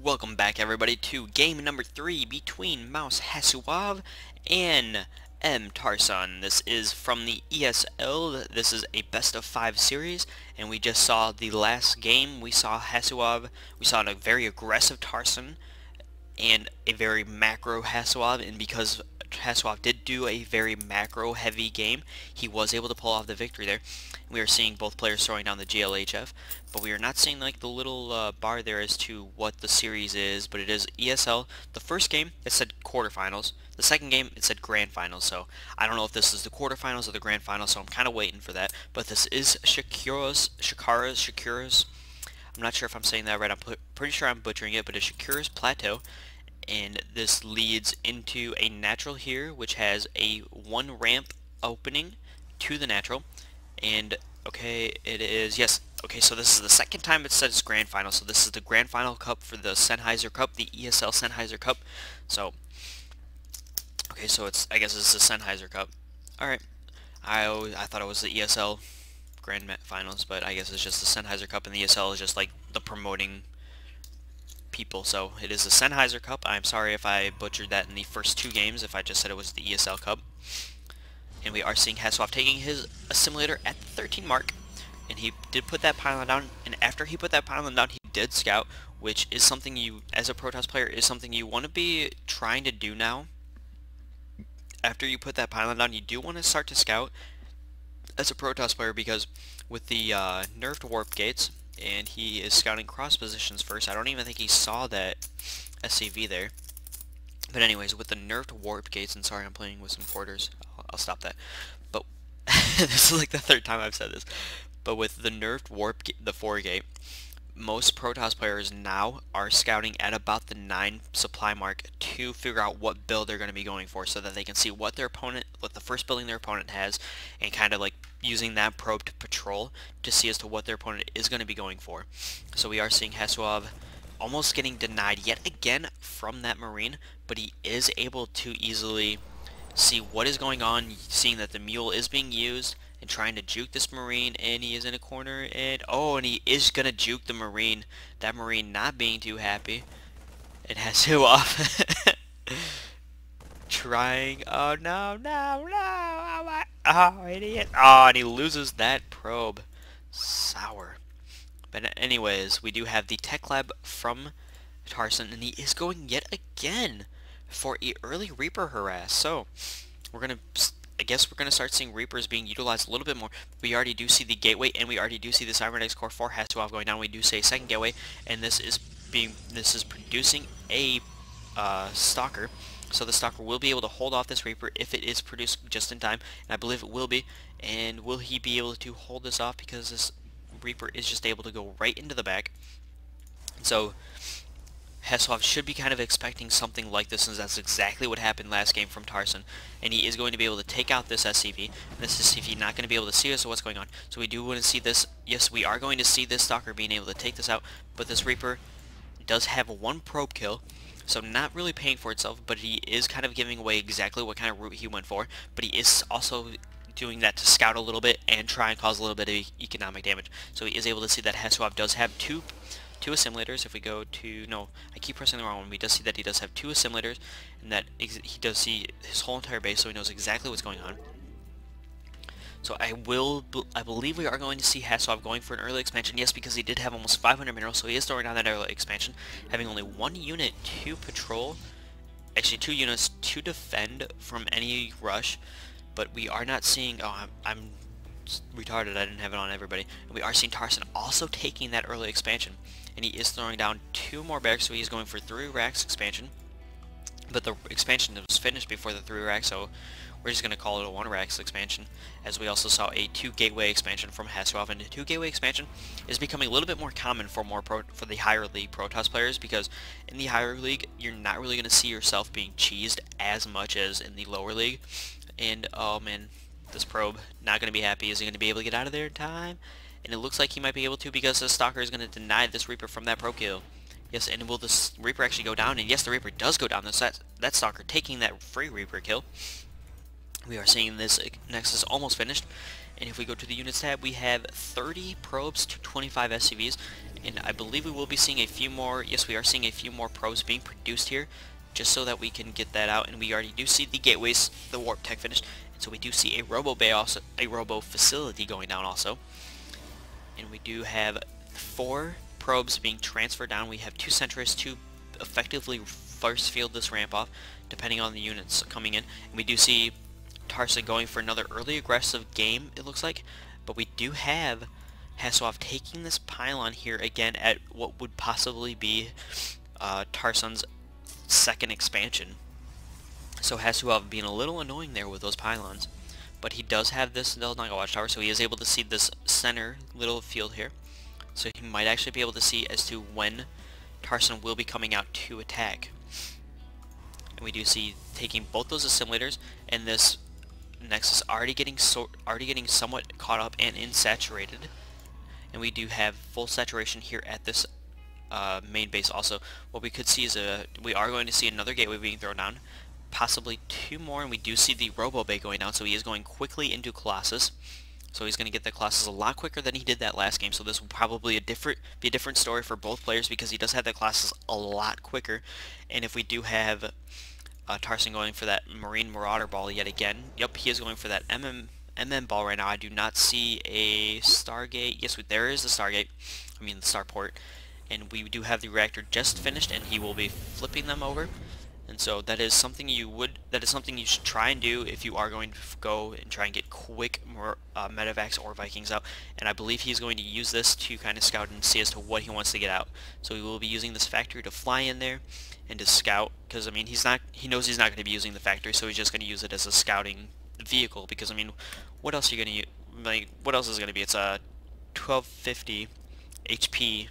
Welcome back everybody to game number 3 between mouzHasu and MTarson. This is from the ESL. This is a best of 5 series, and we just saw the last game. We saw Hasuov, we saw a very aggressive Tarson and a very macro Hasuov, and because Hasuov did do a very macro heavy game, he was able to pull off the victory there. We are seeing both players throwing down the GLHF, but we are not seeing like the little bar there as to what the series is, but it is ESL. The first game, it said quarterfinals. The second game, it said grand finals, so I don't know if this is the quarterfinals or the grand finals, so I'm kind of waiting for that. But this is Shakura's. I'm not sure if I'm saying that right. I'm pretty sure I'm butchering it, but it's Shakura's Plateau. And this leads into a natural here, which has a 1 ramp opening to the natural. And okay, it is, yes, okay, so this is the second time it says grand final. So this is the grand final cup for the Sennheiser Cup, the ESL Sennheiser Cup. So okay, so it's, I guess it's the Sennheiser Cup. Alright, I thought it was the ESL grand finals, but I guess it's just the Sennheiser Cup, and the ESL is just like the promoting people. So it is the Sennheiser Cup. I'm sorry if I butchered that in the first 2 games, if I just said it was the ESL Cup. And we are seeing Hasuov taking his assimilator at the 13 mark, and he did put that pylon down, and after he put that pylon down, he did scout, which is something you, as a Protoss player, is something you want to be trying to do now. After you put that pylon down, you do want to start to scout as a Protoss player, because with the nerfed warp gates, and he is scouting cross positions first. I don't even think he saw that SCV there. But anyways, with the nerfed warp gates, and sorry I'm playing with some quarters, I'll stop that. But this is like the 3rd time I've said this. But with the nerfed warp the 4 gate, most Protoss players now are scouting at about the 9 supply mark to figure out what build they're going to be going for, so that they can see what their opponent, what the first building their opponent has, and kind of like using that probe to patrol to see as to what their opponent is going to be going for. So we are seeing Hasuov almost getting denied yet again from that Marine, but he is able to easily see what is going on, seeing that the mule is being used and trying to juke this Marine, and he is in a corner, and oh, and he is gonna juke the Marine. That Marine not being too happy. It has to off. Trying, oh no, no, no, oh idiot. Oh, and he loses that probe. Sour. But anyways, we do have the tech lab from Tarson, and he is going yet again for an early Reaper harass. So we're gonna, I guess we're gonna start seeing Reapers being utilized a little bit more. We already do see the gateway, and we already do see the Cybernetic Core 4 Hasuov going down. We do see a second gateway, and this is producing a Stalker. So the Stalker will be able to hold off this Reaper if it is produced just in time, and I believe it will be. And will he be able to hold this off, because this Reaper is just able to go right into the back? So Hasuov should be kind of expecting something like this, since that's exactly what happened last game from Tarson. And he is going to be able to take out this SCV. And this SCV not going to be able to see us or what's going on. So we do want to see this. Yes, we are going to see this Stalker being able to take this out. But this Reaper does have 1 probe kill, so not really paying for itself. But he is kind of giving away exactly what kind of route he went for. But he is also doing that to scout a little bit and try and cause a little bit of economic damage. So he is able to see that Hasuov does have two assimilators. If we go to, no, I keep pressing the wrong one. We does see that he does have 2 assimilators, and that he does see his whole entire base, so he knows exactly what's going on. So I believe we are going to see Hasuov going for an early expansion. Yes, because he did have almost 500 minerals, so he is throwing down that early expansion, having only 1 unit to patrol, actually 2 units to defend from any rush. But we are not seeing, oh, I'm retarded, I didn't have it on everybody. And we are seeing Tarson also taking that early expansion, and he is throwing down 2 more barracks, so he's going for 3 racks expansion. But the expansion was finished before the 3 racks, so we're just going to call it a 1 racks expansion, as we also saw a 2 gateway expansion from Hasuov. And a 2 gateway expansion is becoming a little bit more common for for the higher league Protoss players, because in the higher league you're not really going to see yourself being cheesed as much as in the lower league. And oh man, this probe not going to be happy. Is he going to be able to get out of there in time? And it looks like he might be able to, because the Stalker is going to deny this Reaper from that probe kill. Yes, and will this Reaper actually go down? And yes, the Reaper does go down. That Stalker taking that free Reaper kill. We are seeing this Nexus almost finished, And if we go to the units tab, we have 30 probes to 25 SCVs, and I believe we will be seeing a few more. Yes, we are seeing a few more probes being produced here, just so that we can get that out. And we already do see the gateways, the warp tech finished, and so we do see a robo bay also, a robo facility going down also. And we do have 4 probes being transferred down. We have 2 sentries to effectively force field this ramp off, depending on the units coming in. And we do see MTarson going for another early aggressive game, it looks like. But we do have MouzHasu taking this pylon here again at what would possibly be MTarson's second expansion. So MouzHasu being a little annoying there with those pylons. But he does have this Naga Watchtower, so he is able to see this center little field here. So he might actually be able to see as to when MTarson will be coming out to attack. And we do see taking both those assimilators and this Nexus already getting somewhat caught up and insaturated. And we do have full saturation here at this main base also. What we could see is we are going to see another gateway being thrown down. Possibly 2 more, and we do see the Robo Bay going down, so he is going quickly into Colossus. So he's going to get the Colossus a lot quicker than he did that last game, so this will probably be a different story for both players because he does have the Colossus a lot quicker. And if we do have MTarson going for that Marine Marauder ball yet again, yep, he is going for that MM ball right now. I do not see a Stargate. Yes, there is the Stargate, I mean the Starport. And we do have the reactor just finished, and he will be flipping them over. And so that is something you should try and do if you are going to go and try and get quick medevacs or Vikings out. And I believe he's going to use this to kind of scout and see as to what he wants to get out. So he will be using this factory to fly in there and to scout, because I mean he knows he's not going to be using the factory, so he's just going to use it as a scouting vehicle. Because I mean, what else are you going to use? Like, what else is it going to be? It's a 1250 HP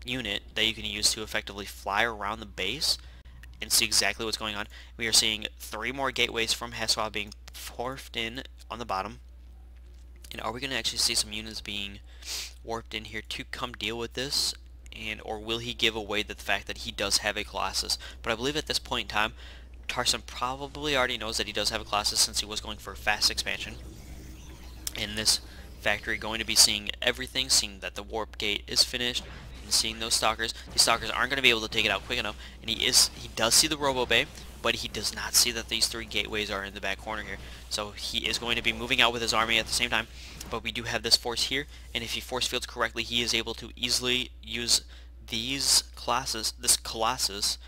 unit that you can use to effectively fly around the base and see exactly what's going on. We are seeing 3 more gateways from MouzHasu being forced in on the bottom. And are we going to actually see some units being warped in here to come deal with this? Or will he give away the fact that he does have a Colossus? But I believe at this point in time, MTarson probably already knows that he does have a Colossus since he was going for a fast expansion. In this factory, going to be seeing everything, seeing that the warp gate is finished, seeing those stalkers. These stalkers aren't going to be able to take it out quick enough, and he does see the Robo Bay, but he does not see that these 3 gateways are in the back corner here. So he is going to be moving out with his army at the same time, but we do have this force here, and if he force fields correctly, he is able to easily use this Colossus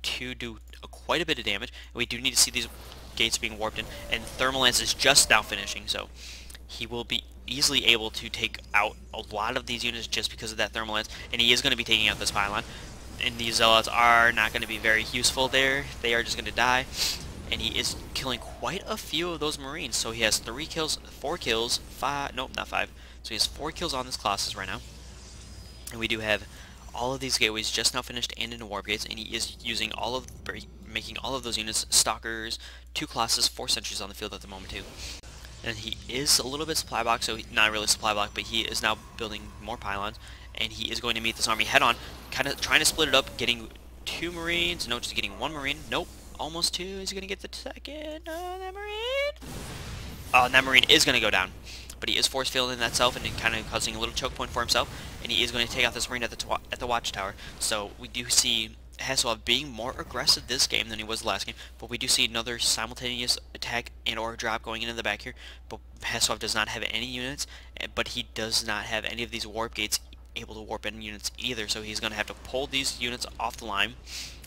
to do quite a bit of damage. And we do need to see these gates being warped in, and Thermal Lance is just now finishing, so he will be easily able to take out a lot of these units just because of that Thermal Lance, and he is going to be taking out this pylon. And these Zealots are not going to be very useful there. They are just going to die, and he is killing quite a few of those Marines. So he has 3 kills, 4 kills, 5, nope, not 5. So he has 4 kills on this Colossus right now. And we do have all of these gateways just now finished and into warp gates, and he is using making all of those units stalkers, 2 Colossus, 4 sentries on the field at the moment too. And he is a little bit supply block, so not really supply block, but he is now building more pylons, and he is going to meet this army head on, kind of trying to split it up, getting 2 Marines, no, just getting 1 Marine, nope, almost 2, is he going to get the second, that Marine? Oh, that Marine is going to go down, but he is force fielding that self and kind of causing a little choke point for himself, and he is going to take out this Marine at the watchtower. So we do see MouzHasu being more aggressive this game than he was the last game, but we do see another simultaneous attack and or drop going into the back here. But MouzHasu does not have any units, but he does not have any of these warp gates able to warp in units either, so he's going to have to pull these units off the line,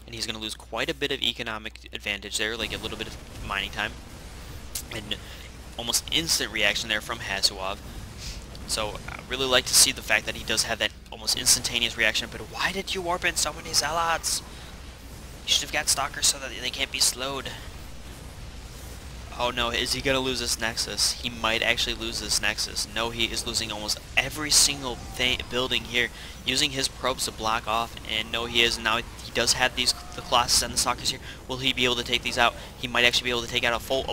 and he's going to lose quite a bit of economic advantage there, like a little bit of mining time, and almost instant reaction there from MouzHasu. So I really like to see the fact that he does have that almost instantaneous reaction, but why did you warp in so many Zealots? You should have got Stalkers so that they can't be slowed. Oh no, is he going to lose this Nexus? He might actually lose this Nexus. No, he is losing almost every single building here, using his probes to block off, and no, he is. Now he does have the Colossus and the Stalkers here. Will he be able to take these out? He might actually be able to take out a full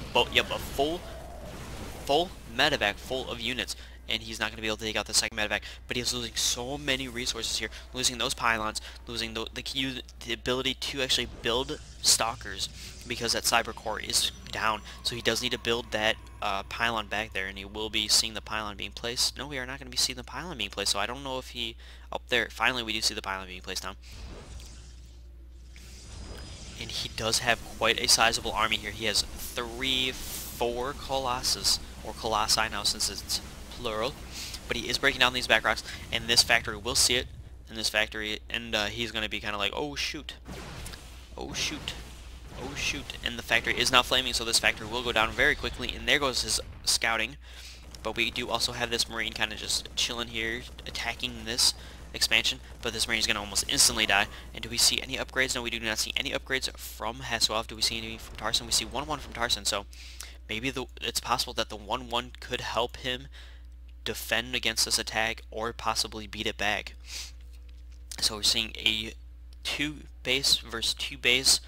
medevac full of units. and he's not going to be able to take out the second medevac. But he's losing so many resources here, losing those pylons, losing the ability to actually build stalkers because that cyber core is down. So he does need to build that pylon back there, and he will be seeing the pylon being placed. No, we are not going to be seeing the pylon being placed. So I don't know if he up there. Finally, we do see the pylon being placed down. And he does have quite a sizable army here. He has 4 colossus, or colossi now since it's plural. But he is breaking down these back rocks, and this factory will see it in this factory, and he's going to be kind of like, oh shoot, oh shoot, oh shoot. And the factory is now flaming, so this factory will go down very quickly, and there goes his scouting. But we do also have this marine kind of just chilling here, attacking this expansion, but this marine is going to almost instantly die. And do we see any upgrades? No, we do not see any upgrades from Hasselhoff. Do we see any from Tarson? We see 1-1 from Tarson, so maybe it's possible that the 1-1 could help him defend against this attack or possibly beat it back. So we're seeing a 2 base versus 2 base,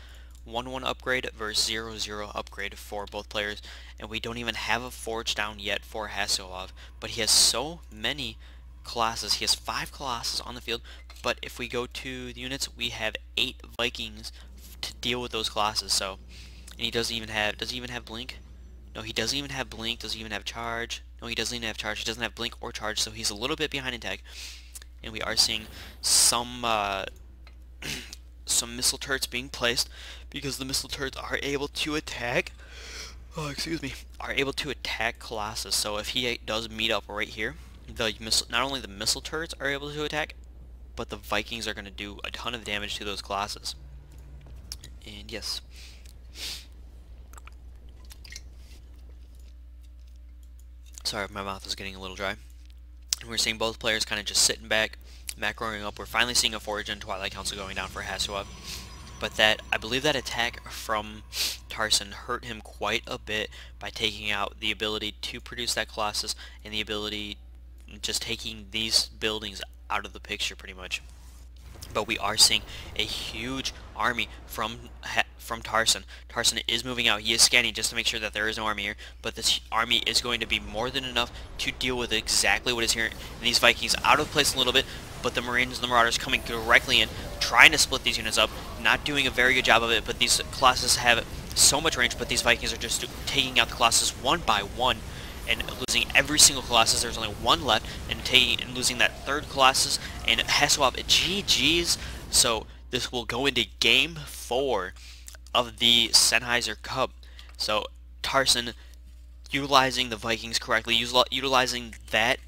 1-1 upgrade versus 0-0 upgrade for both players, and we don't even have a forge down yet for Hasselhoff, but he has so many colossus. He has 5 colossus on the field, but if we go to the units, we have 8 Vikings to deal with those colossus. So, and he does he even have blink? No, he doesn't even have blink. Does he even have charge? No, he doesn't even have charge. He doesn't have blink or charge, so he's a little bit behind in tech. And we are seeing some some missile turrets being placed because the missile turrets are able to attack. Oh, excuse me. Are able to attack colossus. So if he does meet up right here, not only the missile turrets are able to attack, but the Vikings are going to do a ton of damage to those colossus. And yes. Sorry, my mouth is getting a little dry. And we're seeing both players kind of just sitting back, macroing up. We're finally seeing a Forge and Twilight Council going down for Hasselhoff. But I believe that attack from Tarson hurt him quite a bit by taking out the ability to produce that Colossus and the ability just taking these buildings out of the picture pretty much. But we are seeing a huge army from Tarson. Tarson is moving out. He is scanning just to make sure that there is no army here. But this army is going to be more than enough to deal with exactly what is here. And these Vikings out of place a little bit, but the Marines and the Marauders coming directly in, trying to split these units up, not doing a very good job of it. But these Colossus have so much range, but these Vikings are just taking out the Colossus one by one and losing every single Colossus. There's only one left, and losing that third Colossus, and Hasselhoff GG's. So this will go into Game 4 of the Sennheiser Cup. So Tarson utilizing the Vikings correctly, utilizing that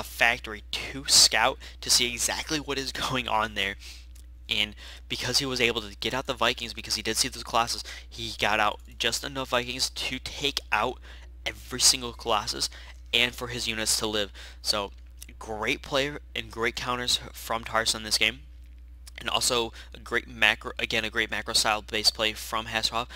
factory to scout to see exactly what is going on there. And because he was able to get out the Vikings, because he did see those Colossus, he got out just enough Vikings to take out every single Colossus and for his units to live. So great play and great counters from Tarson in this game, and also a great macro style base play from Hasselhoff.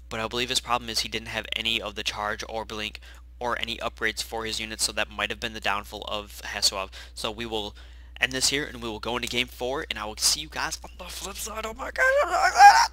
But I believe his problem is he didn't have any of the charge or blink or any upgrades for his units, so that might have been the downfall of Hasselhoff. So we will end this here and we will go into Game 4, and I will see you guys on the flip side. Oh my god.